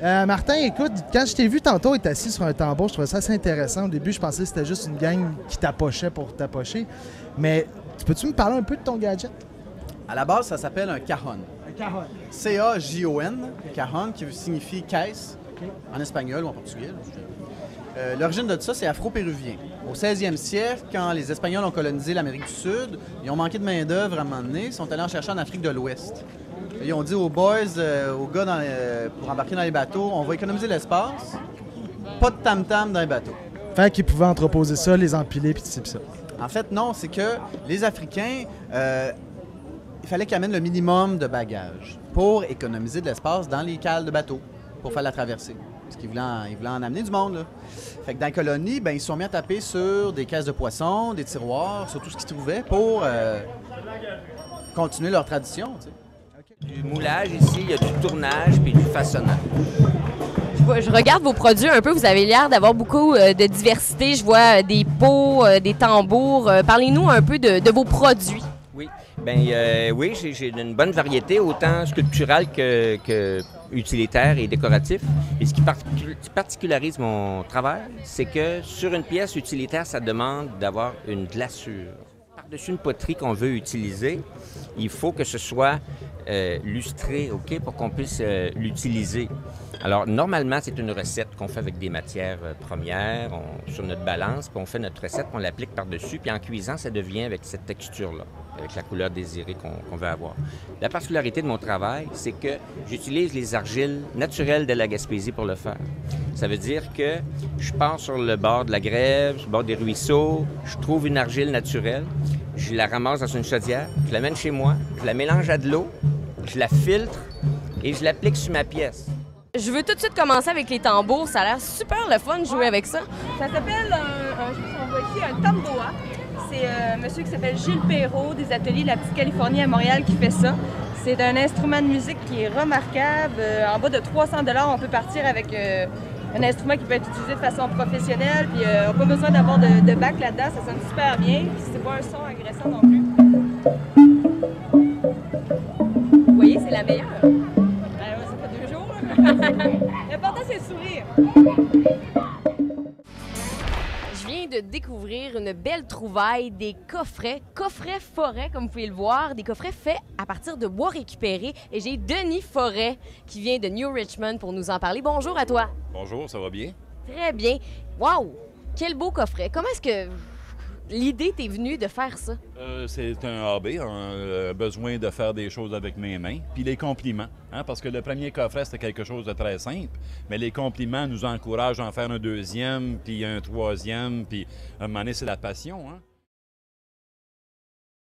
Martin, écoute, quand je t'ai vu tantôt être assis sur un tambour, je trouvais ça assez intéressant. Au début, je pensais que c'était juste une gang qui tapochait pour tapocher. Mais peux-tu me parler un peu de ton gadget? À la base, ça s'appelle un cajon. Un cajon. C-A-J-O-N, cajon, qui signifie caisse, en espagnol ou en portugais. L'origine de ça, c'est afro-péruvien. Au 16e siècle, quand les Espagnols ont colonisé l'Amérique du Sud, ils ont manqué de main-d'œuvre à un moment donné, ils sont allés en chercher en Afrique de l'Ouest. Ils ont dit aux boys, aux gars pour embarquer dans les bateaux, on va économiser l'espace, pas de tam-tam dans les bateaux. Fait qu'ils pouvaient entreposer ça, les empiler, puis ci, puis ça. En fait, non, c'est que les Africains, il fallait qu'ils amènent le minimum de bagages pour économiser de l'espace dans les cales de bateaux, pour faire la traversée. Parce qu'ils voulaient en amener du monde, là. Fait que dans la colonie, ben, ils se sont mis à taper sur des caisses de poissons, des tiroirs, sur tout ce qu'ils trouvaient pour continuer leur tradition, tu sais. Du moulage ici, il y a du tournage puis du façonnage. Je regarde vos produits un peu, vous avez l'air d'avoir beaucoup de diversité. Je vois des pots, des tambours. Parlez-nous un peu de vos produits. Oui, oui, j'ai une bonne variété, autant sculpturale que utilitaire et décoratif. Et ce qui particularise mon travail, c'est que sur une pièce utilitaire, ça demande d'avoir une glaçure. Par-dessus une poterie qu'on veut utiliser, il faut que ce soit lustré, OK, pour qu'on puisse l'utiliser. Alors, normalement, c'est une recette qu'on fait avec des matières premières, sur notre balance, puis on fait notre recette, puis on l'applique par-dessus, puis en cuisant, ça devient avec cette texture-là, avec la couleur désirée qu'on veut avoir. La particularité de mon travail, c'est que j'utilise les argiles naturelles de la Gaspésie pour le faire. Ça veut dire que je pars sur le bord de la grève, sur le bord des ruisseaux, je trouve une argile naturelle, je la ramasse dans une chaudière, je l'amène chez moi, je la mélange à de l'eau, je la filtre et je l'applique sur ma pièce. Je veux tout de suite commencer avec les tambours. Ça a l'air super le fun de jouer avec ça. Ça s'appelle, on voit ici un tamboa. C'est un monsieur qui s'appelle Gilles Perrault des ateliers de la Petite Californie à Montréal qui fait ça. C'est un instrument de musique qui est remarquable. En bas de 300 $, on peut partir avec un instrument qui peut être utilisé de façon professionnelle. Puis on n'a pas besoin d'avoir de bac là-dedans. Ça sonne super bien. Puis c'est pas un son agressant non plus. Vous voyez, c'est la meilleure. Ça fait 2 jours. L'important, c'est le sourire. Je viens de découvrir une belle trouvaille, des coffrets forêt, comme vous pouvez le voir, des coffrets faits à partir de bois récupéré. Et j'ai Denis Forêt qui vient de New Richmond pour nous en parler. Bonjour à toi. Bonjour, ça va bien? Très bien. Wow! Quel beau coffret. Comment est-ce que l'idée t'est venue de faire ça? C'est un hobby, un besoin de faire des choses avec mes mains. Puis les compliments, hein, parce que le premier coffret, c'était quelque chose de très simple, mais les compliments nous encouragent à en faire un deuxième, puis un troisième, puis à un moment donné, c'est la passion, hein?